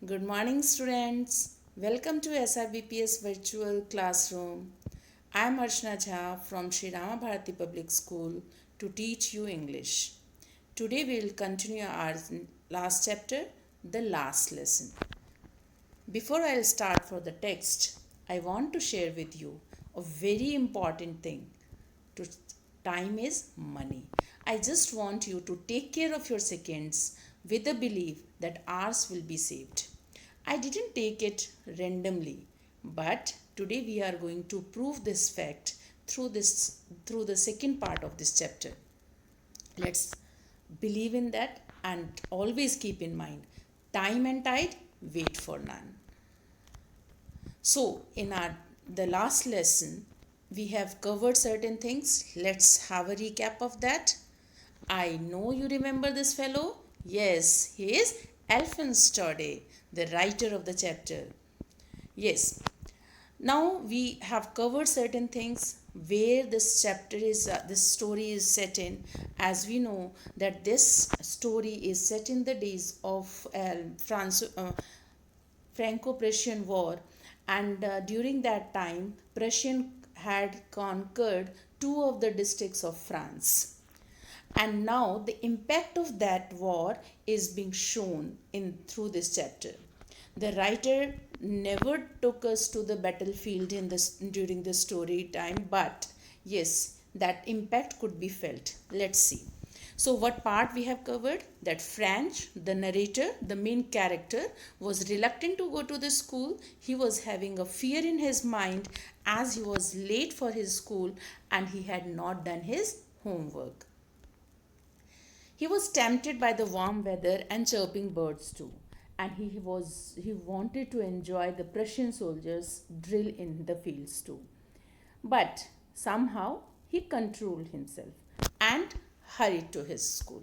Good morning, students. Welcome to SRBPS Virtual Classroom. I am Archana Jha from Sri Rama Bharati Public School to teach you English. Today we will continue our last chapter, the last lesson. Before I'll start for the text, I want to share with you a very important thing. To time is money. I just want you to take care of your seconds with the belief that ours will be saved. I didn't take it randomly, but today we are going to prove this fact through the second part of this chapter. Let's believe in that and always keep in mind time and tide wait for none. So, in our the last lesson, we have covered certain things. Let's have a recap of that. I know you remember this fellow. Yes, he is Alphonse Daudet, the writer of the chapter. Yes. Now we have covered certain things where this story is set in. As we know that this story is set in the days of Franco-Prussian War, and during that time, Prussian had conquered two of the districts of France. And now the impact of that war is being shown in through this chapter. The writer never took us to the battlefield in this during the story time, but yes, that impact could be felt. Let's see. So, what part we have covered? That French, the narrator, the main character, was reluctant to go to the school. He was having a fear in his mind as he was late for his school and he had not done his homework. He was tempted by the warm weather and chirping birds too, and he wanted to enjoy the Prussian soldiers' drill in the fields too. But somehow he controlled himself and hurried to his school.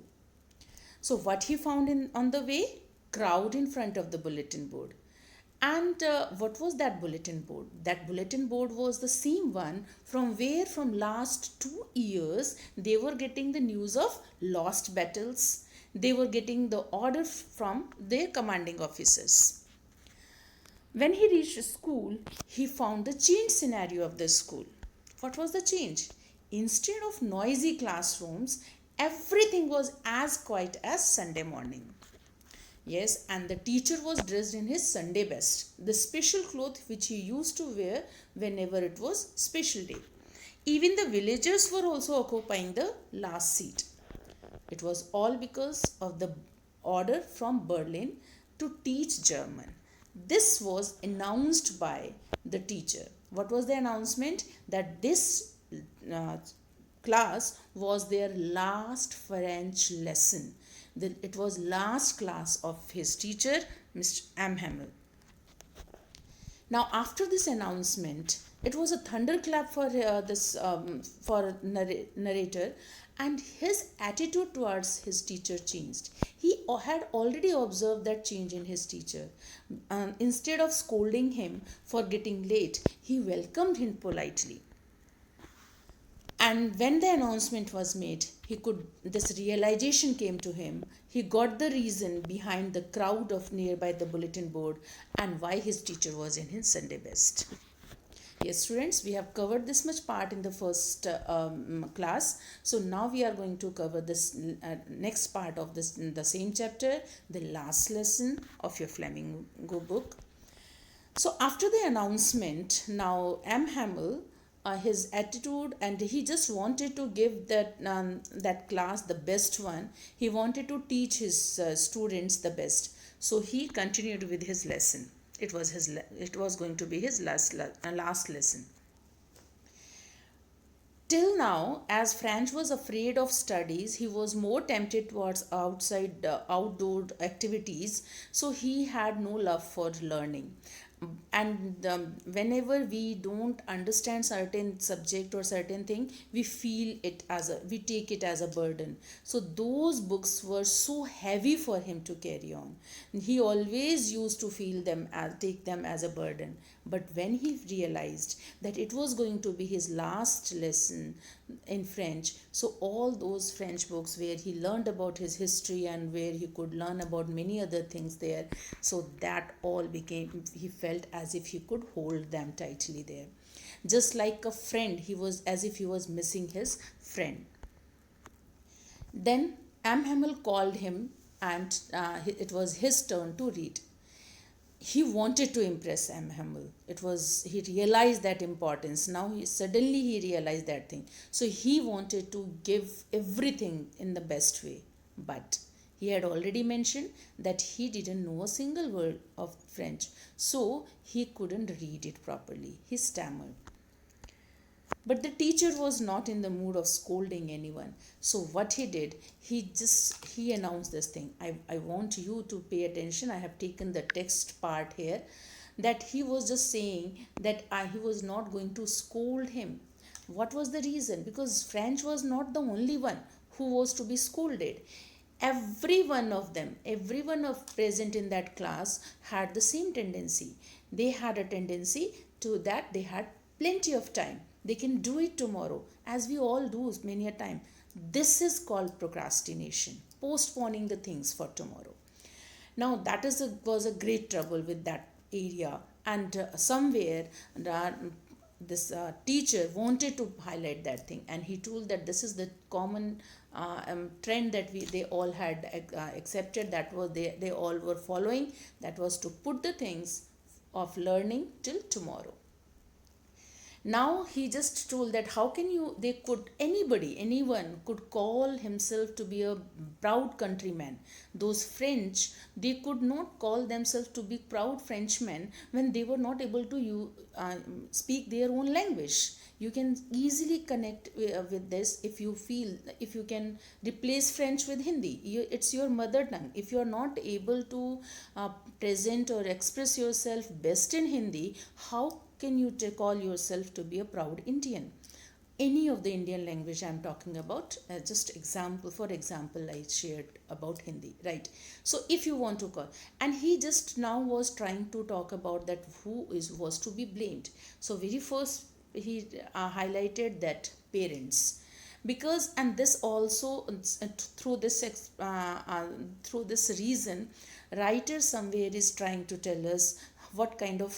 So what he found on the way? Crowd in front of the bulletin board. And what was that bulletin board? That bulletin board was the same one from where from last 2 years they were getting the news of lost battles. They were getting the order from their commanding officers. When he reached school, he found the change scenario of the school. What was the change? Instead of noisy classrooms, everything was as quiet as Sunday morning. Yes, and the teacher was dressed in his Sunday best, the special cloth which he used to wear whenever it was special day. Even the villagers were also occupying the last seat. It was all because of the order from Berlin to teach German. This was announced by the teacher. What was the announcement? That this uh, class was their last French lesson. It was last class of his teacher, Mr. M. Hamel. Now, after this announcement, it was a thunderclap for this for narrator, and his attitude towards his teacher changed. He had already observed that change in his teacher. Instead of scolding him for getting late, he welcomed him politely. And when the announcement was made, this realization came to him. He got the reason behind the crowd of nearby the bulletin board and why his teacher was in his Sunday best. Yes, students, we have covered this much part in the first class. So now we are going to cover this next part of this the same chapter, the last lesson of your Flamingo book. So after the announcement, now M. Hamel, his attitude, and he just wanted to give that class the best one. He wanted to teach his students the best. So he continued with his lesson. It was going to be his last lesson. Till now, as French was afraid of studies, he was more tempted towards outdoor activities, so he had no love for learning. And whenever we don't understand certain subject or certain thing, we feel it as a, we take it as a burden. So those books were so heavy for him to carry on. He always used to feel them as, take them as a burden. But when he realized that it was going to be his last lesson in French, so all those French books where he learned about his history and where he could learn about many other things there, so that all became, he felt as if he could hold them tightly there. Just like a friend, he was as if he was missing his friend. Then Hamel called him, and it was his turn to read. He wanted to impress Hamel. It was, he realized that importance. Now he realized that thing. So he wanted to give everything in the best way. But he had already mentioned that he didn't know a single word of French. So he couldn't read it properly. He stammered. But the teacher was not in the mood of scolding anyone. So what he did, he announced this thing. I want you to pay attention. I have taken the text part here. That he was just saying that he was not going to scold him. What was the reason? Because French was not the only one who was to be scolded. Every one of them, every one of present in that class had the same tendency. They had a tendency to that they had plenty of time, they can do it tomorrow, as we all do many a time. This is called procrastination, postponing the things for tomorrow. Now that was a great trouble with that area, and somewhere uh, this teacher wanted to highlight that thing, and he told that this is the common trend that they all had accepted, that was they all were following, that was to put the things of learning till tomorrow. Now he just told that how can you, they could, anyone could call himself to be a proud countryman. Those French, they could not call themselves to be proud Frenchmen when they were not able to speak their own language. You can easily connect with this if you feel, if you can replace French with Hindi. It's your mother tongue. If you are not able to present or express yourself best in Hindi, how can you call yourself to be a proud Indian? Any of the Indian language I'm talking about, just example, for example, I shared about Hindi, right? So if you want to call, and he just now was trying to talk about that was to be blamed. So very first he highlighted that parents, because, and this also through this reason, writer somewhere is trying to tell us what kind of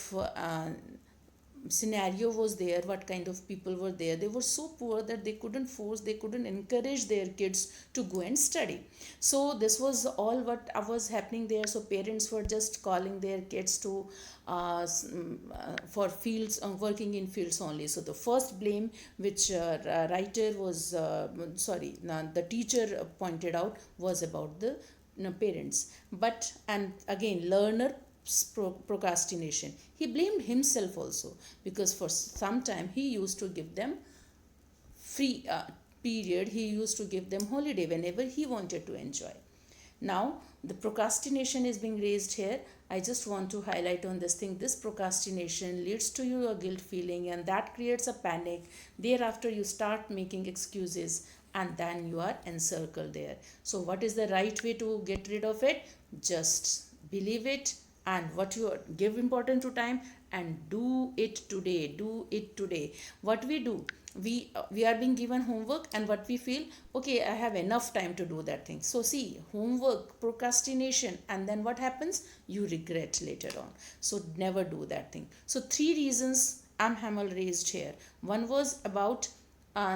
scenario was there, what kind of people were there. They were so poor that they couldn't encourage their kids to go and study. So this was all what was happening there. So parents were just calling their kids to for fields, working in fields only. So the first blame which writer was the teacher pointed out was about the parents. But, and again, learner procrastination, he blamed himself also, because for some time he used to give them free period, he used to give them holiday whenever he wanted to enjoy. Now the procrastination is being raised here. I just want to highlight on this thing. This procrastination leads to you a guilt feeling, and that creates a panic. Thereafter you start making excuses, and then you are encircled there. So what is the right way to get rid of it? Just believe it, and what you give important to time, and do it today. What we do, we are being given homework, and what we feel, okay, I have enough time to do that thing. So see, homework, procrastination, and then what happens, you regret later on. So never do that thing. So 3 reasons Hamel raised here. One was about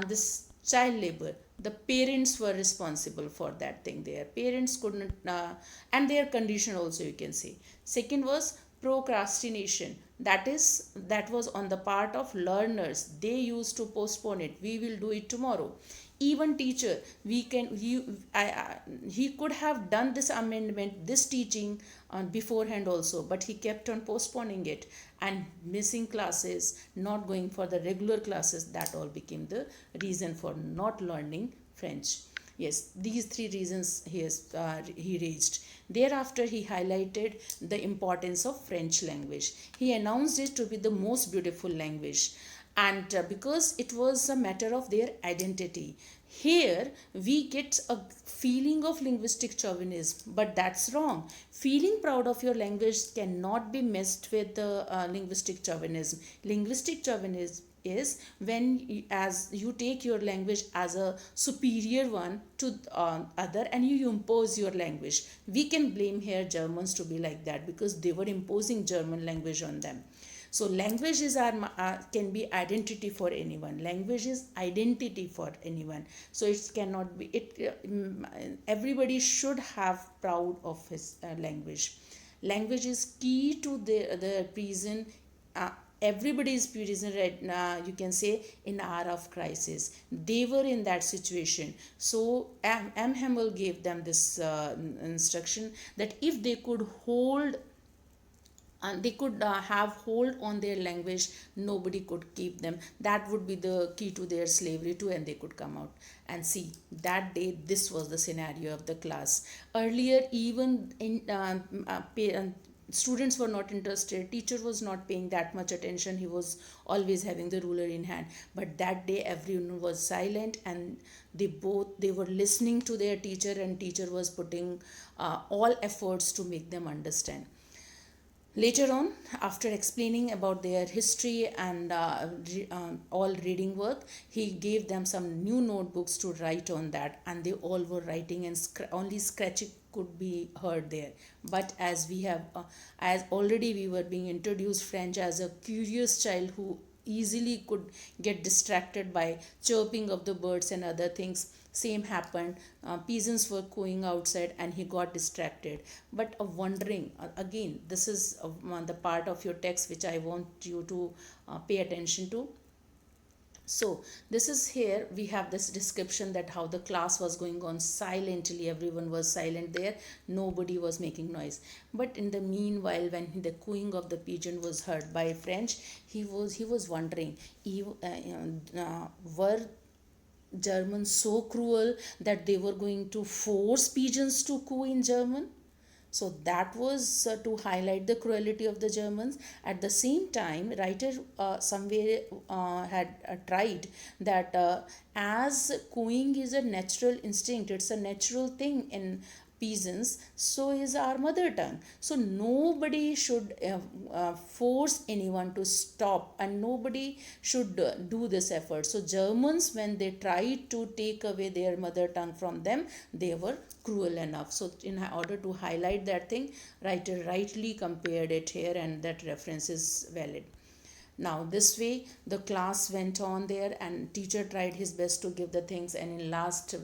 this child labor. The parents were responsible for that thing. Their parents couldn't and their condition also, you can say. Second was procrastination. That was on the part of learners. They used to postpone it. We will do it tomorrow. Even teacher, he could have done this amendment, this teaching beforehand also, but he kept on postponing it and missing classes, not going for the regular classes. That all became the reason for not learning French. Yes, these three reasons he raised. Thereafter, he highlighted the importance of French language. He announced it to be the most beautiful language, and because it was a matter of their identity. Here, we get a feeling of linguistic chauvinism, but that's wrong. Feeling proud of your language cannot be mixed with the linguistic chauvinism. Linguistic chauvinism is when as you take your language as a superior one to other, and you impose your language. We can blame here Germans to be like that because they were imposing German language on them. So language is can be identity for anyone. Language is identity for anyone. So it cannot be everybody should have proud of his language. Language is key to the reason. uh, Everybody is prison right now, you can say, in hour of crisis. They were in that situation. So M. Hamel gave them this instruction that if they could hold and they could have hold on their language, nobody could keep them. That would be the key to their slavery too, and they could come out. And see, that day this was the scenario of the class. Earlier, even in students were not interested, teacher was not paying that much attention, he was always having the ruler in hand. But that day everyone was silent, and they were listening to their teacher, and teacher was putting all efforts to make them understand. Later on, after explaining about their history and all reading work, he gave them some new notebooks to write on that, and they all were writing, and only scratching could be heard there. But as we have, as already we were being introduced French as a curious child who easily could get distracted by chirping of the birds and other things. Same happened. Peasants were going outside and he got distracted. But wondering, again, this is the part of your text which I want you to pay attention to. So this is here we have this description that how the class was going on silently, everyone was silent there, nobody was making noise. But in the meanwhile, when the cooing of the pigeon was heard by French, he was wondering, were Germans so cruel that they were going to force pigeons to coo in German? So that was to highlight the cruelty of the Germans. At the same time, writer somewhere had tried that as cooing is a natural instinct, it's a natural thing in peasants, so is our mother tongue. So nobody should force anyone to stop, and nobody should do this effort. So Germans, when they tried to take away their mother tongue from them, they were cruel enough. So in order to highlight that thing, writer rightly compared it here, and that reference is valid. Now this way the class went on there, and teacher tried his best to give the things, and in last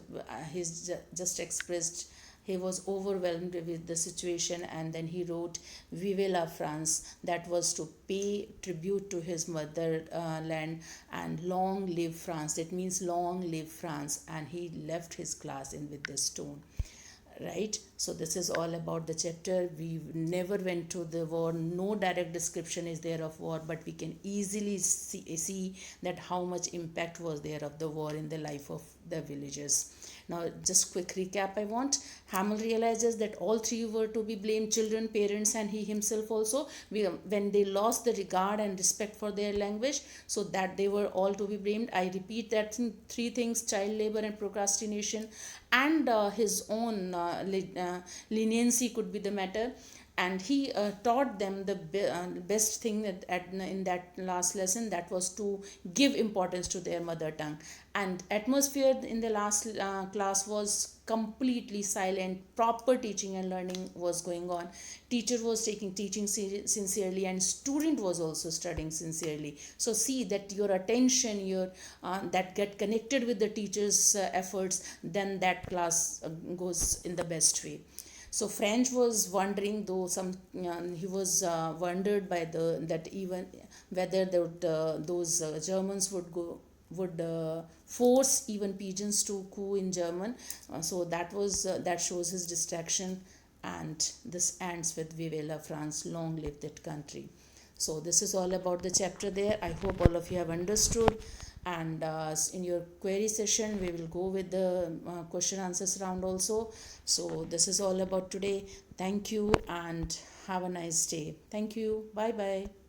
he's just expressed he was overwhelmed with the situation, and then he wrote Vive la France, that was to pay tribute to his motherland, and long live France, it means long live France, and he left his class in with this tone. Right, so this is all about the chapter. We never went to the war, no direct description is there of war, but we can easily see that how much impact was there of the war in the life of the villagers. Now just quick recap I want. Hamel realizes that all three were to be blamed, children, parents, and he himself also, when they lost the regard and respect for their language, so that they were all to be blamed. I repeat that three things: child labor and procrastination, and his own leniency could be the matter. And he taught them the best thing in that last lesson, that was to give importance to their mother tongue. And atmosphere in the last class was completely silent, proper teaching and learning was going on. Teacher was teaching sincerely, and student was also studying sincerely. So see that your attention, your that get connected with the teacher's efforts, then that class goes in the best way. So French was wondering, though he was wondered by that even whether those Germans would force even pigeons to coo in German. So that shows his distraction, and this ends with Vive la France, long live that country. So this is all about the chapter there. I hope all of you have understood. And in your query session we will go with the question answers round also. So this is all about today. Thank you and have a nice day. Thank you. Bye bye.